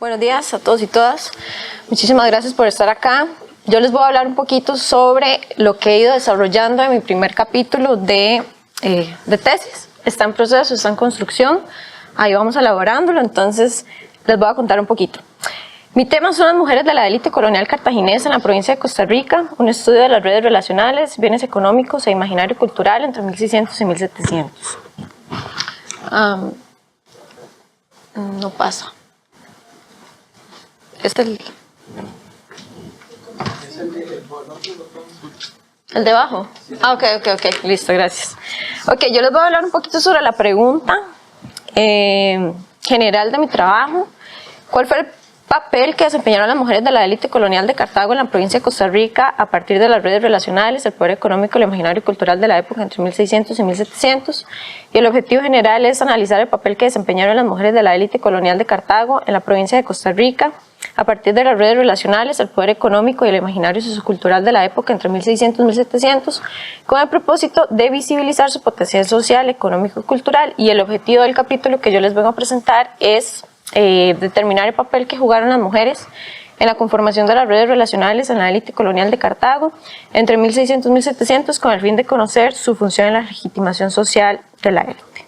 Buenos días a todos y todas. Muchísimas gracias por estar acá. Yo les voy a hablar un poquito sobre lo que he ido desarrollando en mi primer capítulo de tesis. Está en proceso, está en construcción. Ahí vamos elaborándolo, entonces les voy a contar un poquito. Mi tema son las mujeres de la élite colonial cartaginesa en la provincia de Costa Rica, un estudio de las redes relacionales, bienes económicos e imaginario cultural entre 1600 y 1700. No pasa. Este es el de abajo. Ok, listo, gracias. Ok, yo les voy a hablar un poquito sobre la pregunta general de mi trabajo. ¿Cuál fue el papel que desempeñaron las mujeres de la élite colonial de Cartago en la provincia de Costa Rica a partir de las redes relacionales, el poder económico, el imaginario y cultural de la época entre 1600 y 1700? Y el objetivo general es analizar el papel que desempeñaron las mujeres de la élite colonial de Cartago en la provincia de Costa Rica a partir de las redes relacionales, el poder económico y el imaginario sociocultural de la época entre 1600 y 1700, con el propósito de visibilizar su potencial social, económico y cultural. Y el objetivo del capítulo que yo les vengo a presentar es determinar el papel que jugaron las mujeres en la conformación de las redes relacionales en la élite colonial de Cartago entre 1600 y 1700, con el fin de conocer su función en la legitimación social de la élite.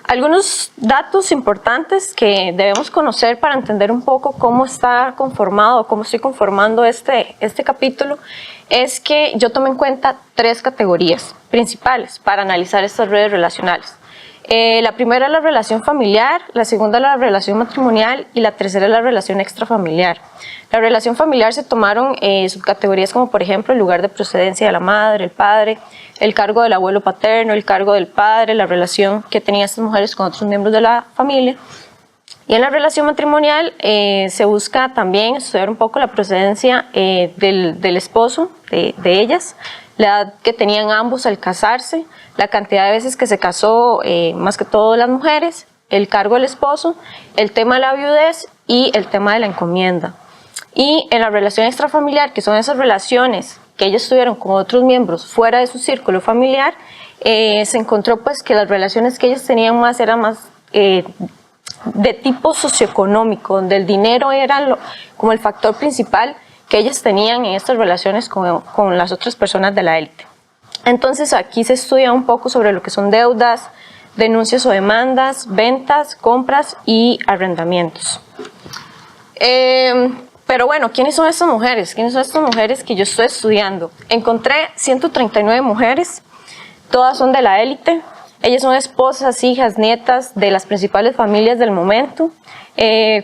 Algunos datos importantes que debemos conocer para entender un poco cómo está conformado, cómo estoy conformando este capítulo, es que yo tomé en cuenta 3 categorías principales para analizar estas redes relacionales. La primera es la relación familiar, la segunda es la relación matrimonial y la tercera es la relación extrafamiliar. La relación familiar se tomaron subcategorías como por ejemplo el lugar de procedencia de la madre, el padre, el cargo del abuelo paterno, el cargo del padre, la relación que tenían estas mujeres con otros miembros de la familia. Y en la relación matrimonial se busca también estudiar un poco la procedencia del esposo de ellas, la edad que tenían ambos al casarse, la cantidad de veces que se casó, más que todo las mujeres, el cargo del esposo, el tema de la viudez y el tema de la encomienda. Y en la relación extrafamiliar, que son esas relaciones que ellos tuvieron con otros miembros fuera de su círculo familiar, se encontró pues que las relaciones que ellos tenían más eran más de tipo socioeconómico, donde el dinero era como el factor principal que ellas tenían en estas relaciones con las otras personas de la élite. Entonces aquí se estudia un poco sobre lo que son deudas, denuncias o demandas, ventas, compras y arrendamientos. Pero bueno, ¿quiénes son estas mujeres? ¿Quiénes son estas mujeres que yo estoy estudiando? Encontré 139 mujeres, todas son de la élite. Ellas son esposas, hijas, nietas de las principales familias del momento,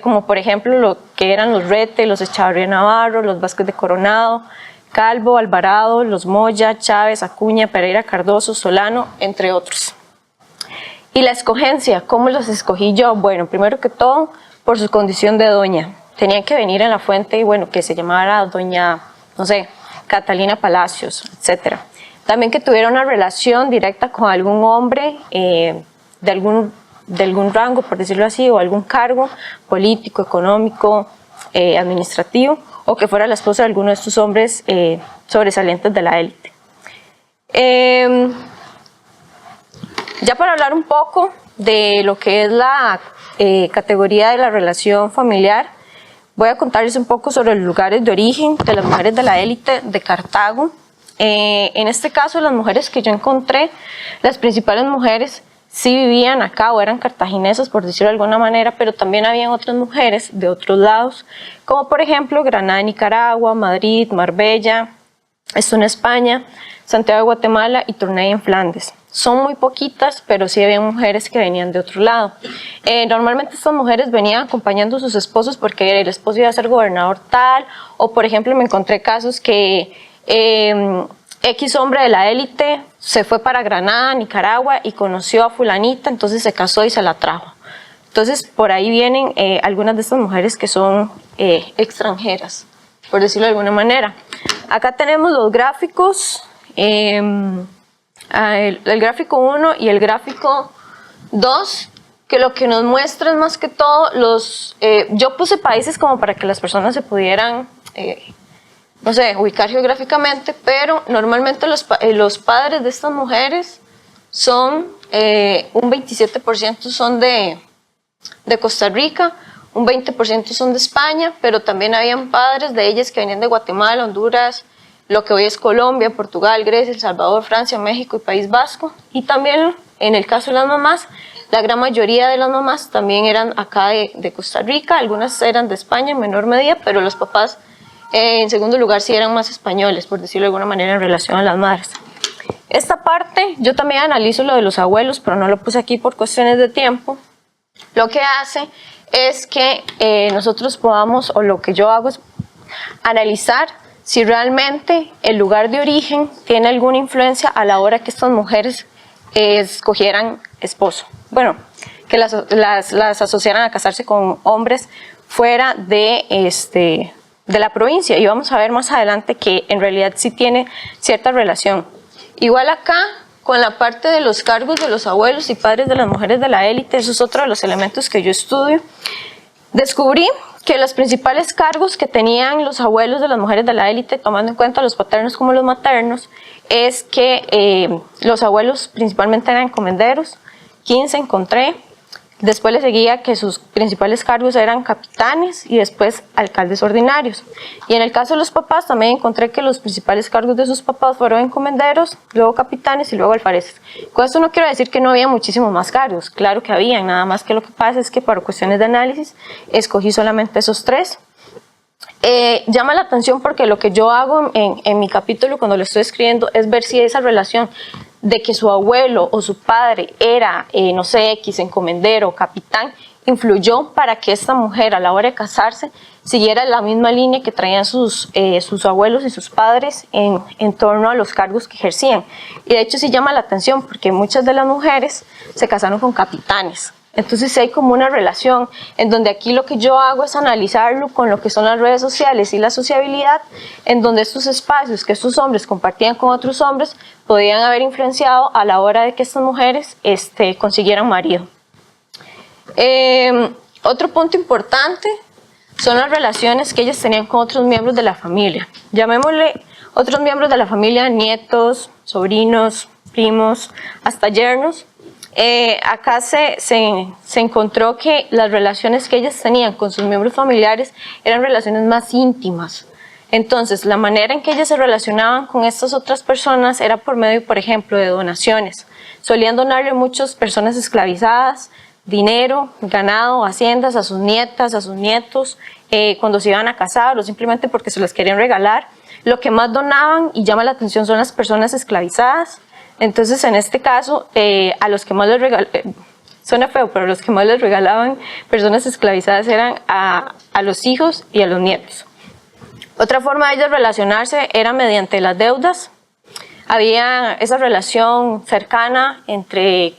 como por ejemplo lo que eran los Rete, los Echavarría Navarro, los Vázquez de Coronado, Calvo, Alvarado, los Moya, Chávez, Acuña, Pereira, Cardoso, Solano, entre otros. Y la escogencia, ¿cómo los escogí yo? Bueno, primero que todo, por su condición de doña. Tenían que venir en la fuente y bueno, que se llamara doña, no sé, Catalina Palacios, etc. También que tuviera una relación directa con algún hombre de algún rango, por decirlo así, o algún cargo político, económico, administrativo, o que fuera la esposa de alguno de estos hombres sobresalientes de la élite. Ya para hablar un poco de lo que es la categoría de la relación familiar, voy a contarles un poco sobre los lugares de origen de las mujeres de la élite de Cartago. En este caso, las mujeres que yo encontré, las principales mujeres sí vivían acá o eran cartaginesas, por decirlo de alguna manera, pero también habían otras mujeres de otros lados, como por ejemplo Granada, Nicaragua, Madrid, Marbella, esto en España, Santiago de Guatemala y Tournai en Flandes. Son muy poquitas, pero sí había mujeres que venían de otro lado. Normalmente estas mujeres venían acompañando a sus esposos porque el esposo iba a ser gobernador tal, o por ejemplo me encontré casos que X hombre de la élite se fue para Granada, Nicaragua y conoció a fulanita, entonces se casó y se la trajo. Entonces por ahí vienen algunas de estas mujeres que son extranjeras, por decirlo de alguna manera. Acá tenemos los gráficos, el gráfico 1 y el gráfico 2, que lo que nos muestra es más que todo yo puse países como para que las personas se pudieran no sé, ubicar geográficamente, pero normalmente los padres de estas mujeres son, un 27% son de de Costa Rica, un 20% son de España, pero también habían padres de ellas que venían de Guatemala, Honduras, lo que hoy es Colombia, Portugal, Grecia, El Salvador, Francia, México y País Vasco. Y también en el caso de las mamás, la gran mayoría de las mamás también eran acá de Costa Rica, algunas eran de España en menor medida, pero los papás en segundo lugar sí eran más españoles, por decirlo de alguna manera, en relación a las madres. Esta parte yo también analizo lo de los abuelos, pero no lo puse aquí por cuestiones de tiempo. Lo que hace es que nosotros podamos, o lo que yo hago es analizar si realmente el lugar de origen tiene alguna influencia a la hora que estas mujeres escogieran esposo. Bueno, que las asociaran a casarse con hombres fuera de la provincia. Y vamos a ver más adelante que en realidad sí tiene cierta relación. Igual acá, con la parte de los cargos de los abuelos y padres de las mujeres de la élite, eso es otro de los elementos que yo estudio. Descubrí que los principales cargos que tenían los abuelos de las mujeres de la élite, tomando en cuenta los paternos como los maternos, es que los abuelos principalmente eran encomenderos, 15 encontré. Después le seguía que sus principales cargos eran capitanes y después alcaldes ordinarios. Y en el caso de los papás también encontré que los principales cargos de sus papás fueron encomenderos, luego capitanes y luego alfareces. Con esto no quiero decir que no había muchísimos más cargos, claro que habían, nada más que lo que pasa es que para cuestiones de análisis escogí solamente esos tres. Llama la atención porque lo que yo hago en mi capítulo cuando lo estoy escribiendo es ver si esa relación de que su abuelo o su padre era, no sé, X, encomendero o capitán, influyó para que esta mujer a la hora de casarse siguiera la misma línea que traían sus abuelos y sus padres en torno a los cargos que ejercían. Y de hecho sí llama la atención porque muchas de las mujeres se casaron con capitanes. Entonces hay como una relación en donde aquí lo que yo hago es analizarlo con lo que son las redes sociales y la sociabilidad, en donde estos espacios que estos hombres compartían con otros hombres podían haber influenciado a la hora de que estas mujeres consiguieran marido. Otro punto importante son las relaciones que ellas tenían con otros miembros de la familia. Llamémosle otros miembros de la familia, nietos, sobrinos, primos, hasta yernos. Acá se encontró que las relaciones que ellas tenían con sus miembros familiares eran relaciones más íntimas. Entonces, la manera en que ellas se relacionaban con estas otras personas era por medio, por ejemplo, de donaciones. Solían donarle a muchas personas esclavizadas dinero, ganado, haciendas a sus nietas, a sus nietos, cuando se iban a casar o simplemente porque se les querían regalar. Lo que más donaban y llama la atención son las personas esclavizadas. Entonces, en este caso, a los que más les regalaban, suena feo, pero los que más les regalaban personas esclavizadas eran a los hijos y a los nietos. Otra forma de ellos relacionarse era mediante las deudas. Había esa relación cercana entre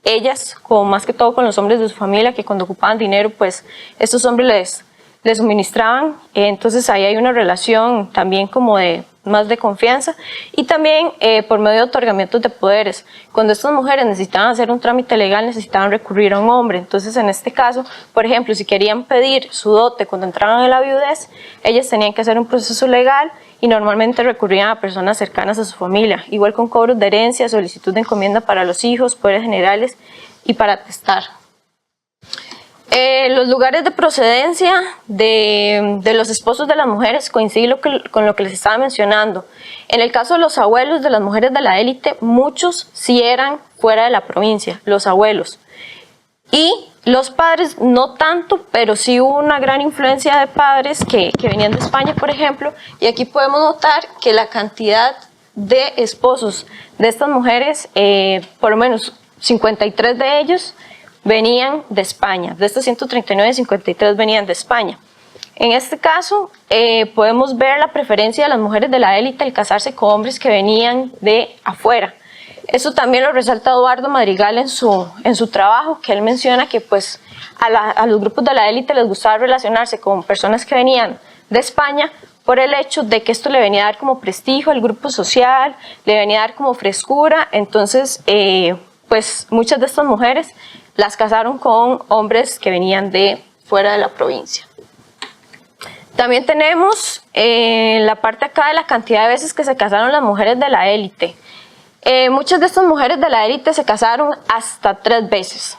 ellas, más que todo con los hombres de su familia, que cuando ocupaban dinero, pues estos hombres les suministraban. Entonces ahí hay una relación también como más de confianza, y también por medio de otorgamientos de poderes. Cuando estas mujeres necesitaban hacer un trámite legal, necesitaban recurrir a un hombre. Entonces, en este caso, por ejemplo, si querían pedir su dote cuando entraban en la viudez, ellas tenían que hacer un proceso legal y normalmente recurrían a personas cercanas a su familia, igual con cobros de herencia, solicitud de encomienda para los hijos, poderes generales y para atestar. Los lugares de procedencia de los esposos de las mujeres coinciden con lo que les estaba mencionando. En el caso de los abuelos de las mujeres de la élite, muchos sí eran fuera de la provincia, los abuelos. Y los padres no tanto, pero sí hubo una gran influencia de padres que venían de España, por ejemplo, y aquí podemos notar que la cantidad de esposos de estas mujeres, por lo menos 53 de ellos, venían de España. De estos 139, 53 venían de España. En este caso, podemos ver la preferencia de las mujeres de la élite al casarse con hombres que venían de afuera. Eso también lo resalta Eduardo Madrigal en su trabajo, que él menciona que pues, a los grupos de la élite les gustaba relacionarse con personas que venían de España por el hecho de que esto le venía a dar como prestigio al grupo social, le venía a dar como frescura. Entonces, pues muchas de estas mujeres las casaron con hombres que venían de fuera de la provincia. También tenemos la parte acá de la cantidad de veces que se casaron las mujeres de la élite. Muchas de estas mujeres de la élite se casaron hasta 3 veces.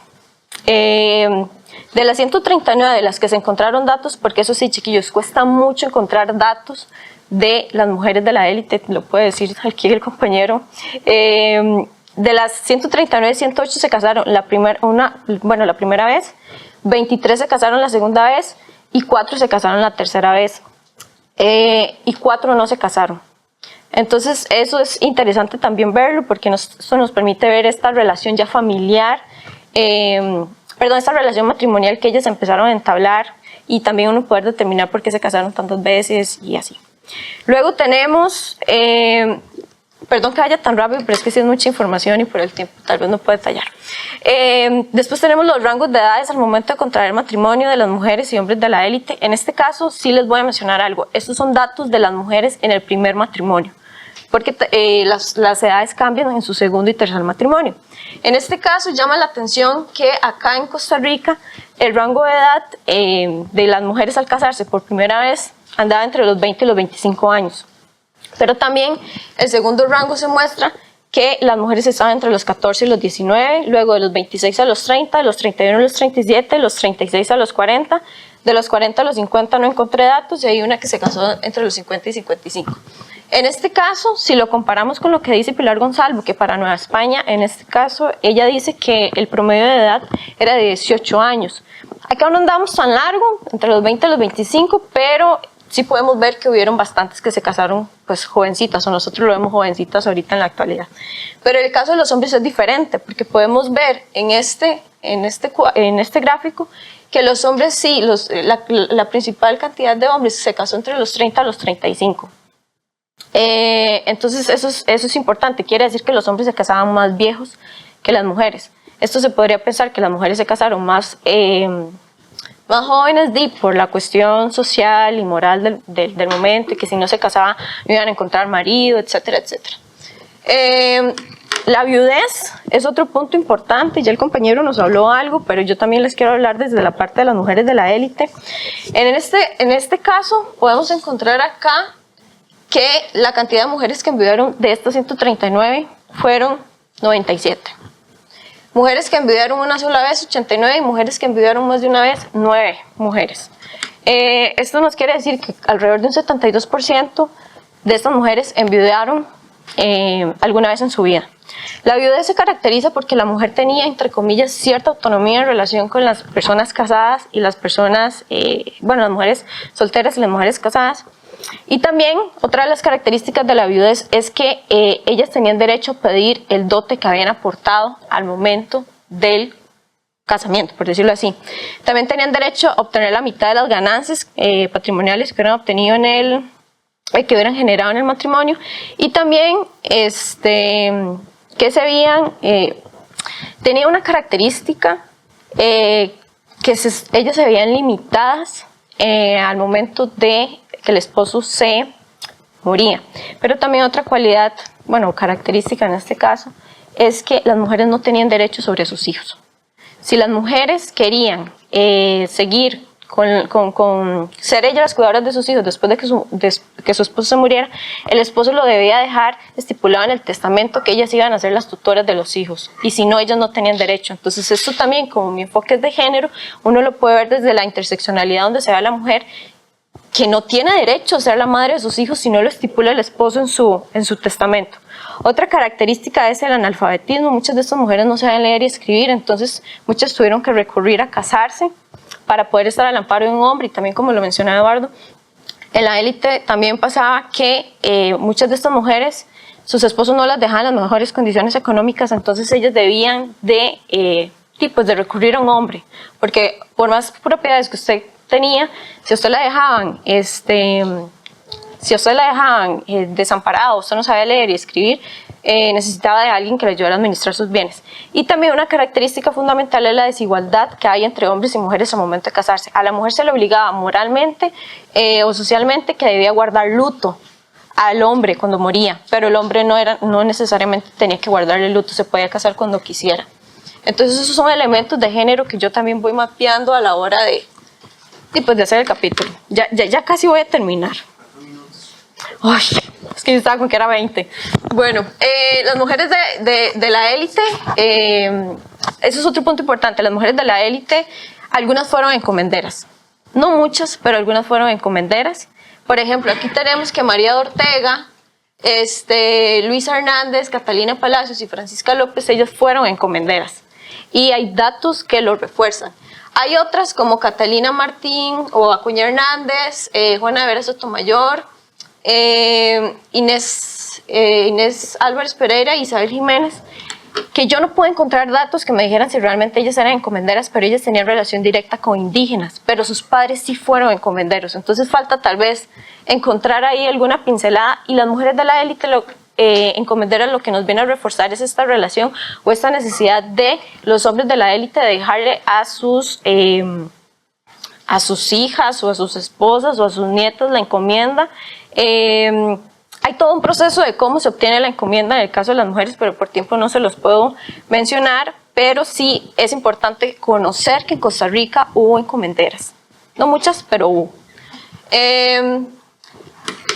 De las 139 de las que se encontraron datos, porque eso sí, chiquillos, cuesta mucho encontrar datos de las mujeres de la élite, lo puede decir aquí el compañero. De las 139, 108 se casaron la primera vez, 23 se casaron la segunda vez y 4 se casaron la tercera vez, y 4 no se casaron. Entonces eso es interesante también verlo, porque eso nos permite ver esta relación ya familiar, esta relación matrimonial que ellas empezaron a entablar, y también uno poder determinar por qué se casaron tantas veces y así. Luego tenemos, perdón que vaya tan rápido, pero es que sí es mucha información y por el tiempo tal vez no puedo detallar. Después tenemos los rangos de edades al momento de contraer matrimonio de las mujeres y hombres de la élite. En este caso sí les voy a mencionar algo. Estos son datos de las mujeres en el primer matrimonio, porque las edades cambian en su segundo y tercer matrimonio. En este caso llama la atención que acá en Costa Rica el rango de edad de las mujeres al casarse por primera vez andaba entre los 20 y los 25 años. Pero también el segundo rango se muestra que las mujeres estaban entre los 14 y los 19, luego de los 26 a los 30, de los 31 a los 37, de los 36 a los 40, de los 40 a los 50 no encontré datos, y hay una que se casó entre los 50 y 55. En este caso, si lo comparamos con lo que dice Pilar Gonzalo, que para Nueva España, en este caso, ella dice que el promedio de edad era de 18 años. Acá no andamos tan largo, entre los 20 y los 25, pero sí podemos ver que hubieron bastantes que se casaron pues jovencitas, o nosotros lo vemos jovencitas ahorita en la actualidad. Pero el caso de los hombres es diferente, porque podemos ver en este gráfico que los hombres sí, la principal cantidad de hombres se casó entre los 30 a los 35. Entonces eso es importante, quiere decir que los hombres se casaban más viejos que las mujeres. Esto se podría pensar que las mujeres se casaron más jóvenes por la cuestión social y moral del momento, y que si no se casaban no iban a encontrar marido, etcétera, etcétera. La viudez es otro punto importante, ya el compañero nos habló algo, pero yo también les quiero hablar desde la parte de las mujeres de la élite. En este caso podemos encontrar acá que la cantidad de mujeres que enviudaron de estos 139 fueron 97. Mujeres que enviudaron una sola vez, 89, y mujeres que enviudaron más de una vez, 9 mujeres. Esto nos quiere decir que alrededor de un 72% de estas mujeres enviudaron alguna vez en su vida. La viudez se caracteriza porque la mujer tenía, entre comillas, cierta autonomía en relación con las personas casadas y las personas, las mujeres solteras y las mujeres casadas. Y también otra de las características de la viudez es que ellas tenían derecho a pedir el dote que habían aportado al momento del casamiento, por decirlo así. También tenían derecho a obtener la mitad de las ganancias patrimoniales que hubieran obtenido que hubieran generado en el matrimonio. Y también que se veían, tenía una característica que ellas se veían limitadas al momento de que el esposo se moría. Pero también otra cualidad, característica en este caso, es que las mujeres no tenían derecho sobre sus hijos. Si las mujeres querían seguir con ser ellas las cuidadoras de sus hijos después de que su esposo se muriera, el esposo lo debía dejar estipulado en el testamento que ellas iban a ser las tutoras de los hijos, y si no, ellas no tenían derecho. Entonces esto también, como mi enfoque es de género, uno lo puede ver desde la interseccionalidad, donde se ve a la mujer que no tiene derecho a ser la madre de sus hijos si no lo estipula el esposo en su testamento. Otra característica es el analfabetismo. Muchas de estas mujeres no saben leer y escribir, entonces muchas tuvieron que recurrir a casarse para poder estar al amparo de un hombre. Y también, como lo mencionaba Eduardo, en la élite también pasaba que muchas de estas mujeres, sus esposos no las dejaban en las mejores condiciones económicas, entonces ellas debían de recurrir a un hombre, porque por más propiedades que usted tenía, si a usted la dejaban desamparada, usted no sabía leer y escribir, necesitaba de alguien que le ayudara a administrar sus bienes. Y también una característica fundamental es la desigualdad que hay entre hombres y mujeres al momento de casarse. A la mujer se le obligaba moralmente o socialmente que debía guardar luto al hombre cuando moría, pero el hombre no necesariamente tenía que guardarle luto, se podía casar cuando quisiera. Entonces esos son elementos de género que yo también voy mapeando a la hora de hacer el capítulo. Ya casi voy a terminar. Ay, es que yo estaba con que era 20. Bueno, las mujeres de la élite, eso es otro punto importante. Las mujeres de la élite Algunas fueron encomenderas. No muchas, pero algunas fueron encomenderas. Por ejemplo, aquí tenemos que María de Ortega, Luisa Hernández, Catalina Palacios y Francisca López, ellas fueron encomenderas. Y hay datos que lo refuerzan. Hay otras como Catalina Martín o Acuña Hernández, Juana de Vera Sotomayor, Inés Álvarez Pereira y Isabel Jiménez, que yo no puedo encontrar datos que me dijeran si realmente ellas eran encomenderas, pero ellas tenían relación directa con indígenas, pero sus padres sí fueron encomenderos. Entonces falta tal vez encontrar ahí alguna pincelada, y las mujeres de la élite encomenderas lo que nos viene a reforzar es esta relación o esta necesidad de los hombres de la élite de dejarle a sus hijas o a sus esposas o a sus nietas la encomienda. Hay todo un proceso de cómo se obtiene la encomienda en el caso de las mujeres, pero por tiempo no se los puedo mencionar, pero sí es importante conocer que en Costa Rica hubo encomenderas. No muchas, pero hubo.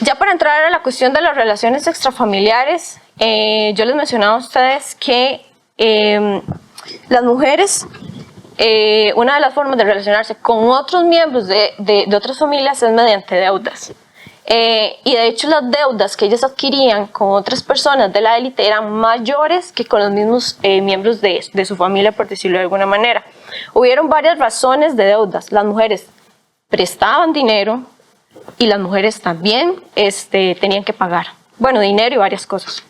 Ya para entrar a la cuestión de las relaciones extrafamiliares, yo les mencionaba a ustedes que las mujeres, una de las formas de relacionarse con otros miembros de otras familias es mediante deudas. Y de hecho las deudas que ellas adquirían con otras personas de la élite eran mayores que con los mismos miembros de su familia, por decirlo de alguna manera. Hubieron varias razones de deudas. Las mujeres prestaban dinero y las mujeres también tenían que pagar. Bueno, dinero y varias cosas.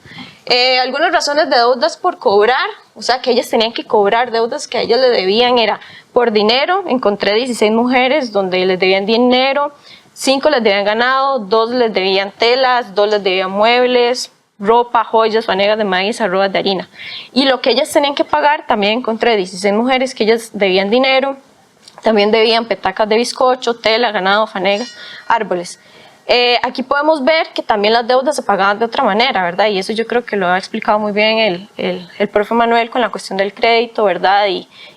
Algunas razones de deudas por cobrar, o sea que ellas tenían que cobrar deudas que a ellas le debían, era por dinero. Encontré 16 mujeres donde les debían dinero, 5 les debían ganado, 2 les debían telas, 2 les debían muebles, ropa, joyas, fanegas de maíz, arrobas de harina. Y lo que ellas tenían que pagar, también encontré 16 mujeres que ellas debían dinero, también debían petacas de bizcocho, tela, ganado, fanegas, árboles. Aquí podemos ver que también las deudas se pagaban de otra manera, ¿verdad? Y eso yo creo que lo ha explicado muy bien el profe Manuel con la cuestión del crédito, ¿verdad?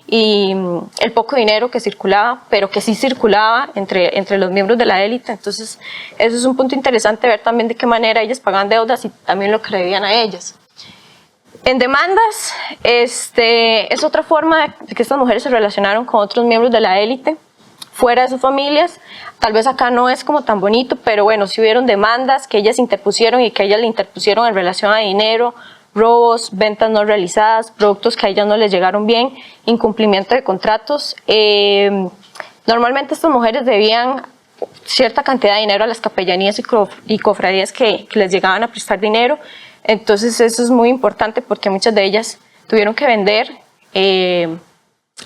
Y el poco dinero que circulaba, pero que sí circulaba entre los miembros de la élite. Entonces, eso es un punto interesante, ver también de qué manera ellas pagaban deudas y también lo que le debían a ellas. En demandas, es otra forma de que estas mujeres se relacionaron con otros miembros de la élite fuera de sus familias. Tal vez acá no es como tan bonito, pero bueno, sí hubieron demandas que ellas interpusieron y que ellas le interpusieron en relación a dinero, robos, ventas no realizadas, productos que a ellas no les llegaron bien, incumplimiento de contratos. Normalmente estas mujeres debían cierta cantidad de dinero a las capellanías y cofradías que les llegaban a prestar dinero. Entonces eso es muy importante porque muchas de ellas tuvieron que vender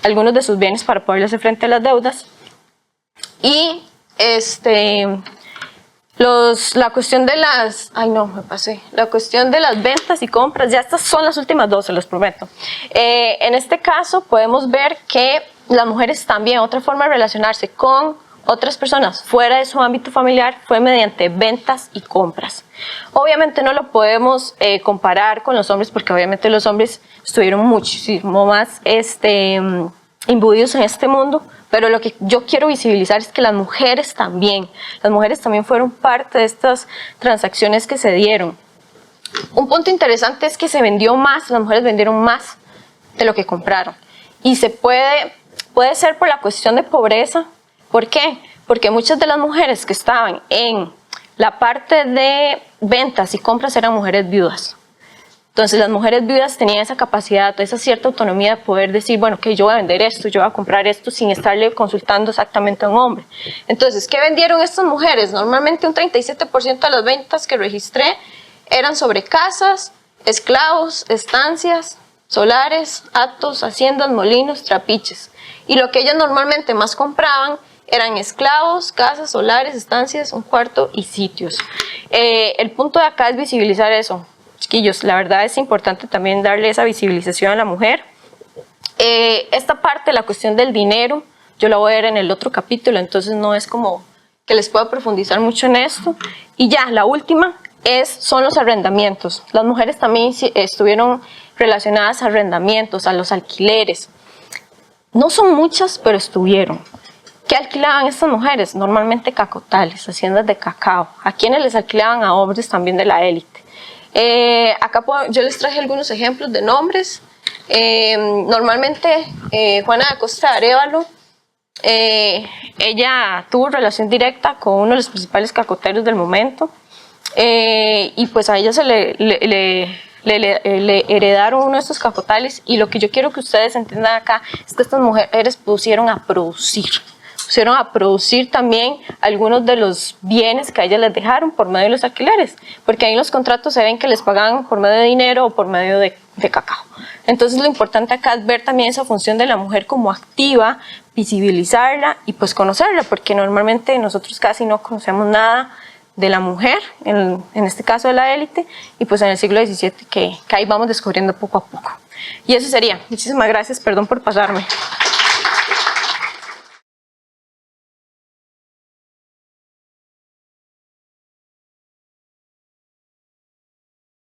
algunos de sus bienes para poder hacer frente a las deudas. Y la cuestión de las, la cuestión de las ventas y compras, ya estas son las últimas dos, se los prometo. En este caso podemos ver que las mujeres también, otra forma de relacionarse con otras personas fuera de su ámbito familiar fue mediante ventas y compras. Obviamente no lo podemos comparar con los hombres, porque obviamente los hombres estuvieron muchísimo más imbuidos en este mundo, pero lo que yo quiero visibilizar es que las mujeres también fueron parte de estas transacciones que se dieron. Un punto interesante es que se vendió más, las mujeres vendieron más de lo que compraron. Y puede ser por la cuestión de pobreza. ¿Por qué? Porque muchas de las mujeres que estaban en la parte de ventas y compras eran mujeres viudas. Entonces las mujeres viudas tenían esa capacidad, esa cierta autonomía de poder decir, bueno, que yo voy a vender esto, yo voy a comprar esto sin estarle consultando exactamente a un hombre. Entonces, ¿qué vendieron estas mujeres? Normalmente un 37% de las ventas que registré eran sobre casas, esclavos, estancias, solares, hatos, haciendas, molinos, trapiches. Y lo que ellas normalmente más compraban eran esclavos, casas, solares, estancias, un cuarto y sitios. El punto de acá es visibilizar eso. Chiquillos, la verdad es importante también darle esa visibilización a la mujer. Esta parte, la cuestión del dinero, yo la voy a ver en el otro capítulo, entonces no es como que les pueda profundizar mucho en esto. Y ya, la última son los arrendamientos. Las mujeres también estuvieron relacionadas a arrendamientos, a los alquileres. No son muchas, pero estuvieron. ¿Qué alquilaban estas mujeres? Normalmente cacotales, haciendas de cacao. ¿A quienes les alquilaban? A hombres también de la élite. Acá yo les traje algunos ejemplos de nombres. Normalmente Juana de Acosta de Arévalo Ella tuvo relación directa con uno de los principales cacoteros del momento, y pues a ella se le heredaron uno de estos cafotales, y lo que yo quiero que ustedes entiendan acá es que estas mujeres pusieron a producir también algunos de los bienes que a ellas les dejaron por medio de los alquileres, porque ahí en los contratos se ven que les pagaban por medio de dinero o por medio de cacao. Entonces lo importante acá es ver también esa función de la mujer como activa, visibilizarla y pues conocerla, porque normalmente nosotros casi no conocemos nada de la mujer, en este caso de la élite, y pues en el siglo XVII que ahí vamos descubriendo poco a poco. Y eso sería. Muchísimas gracias, perdón por pasarme.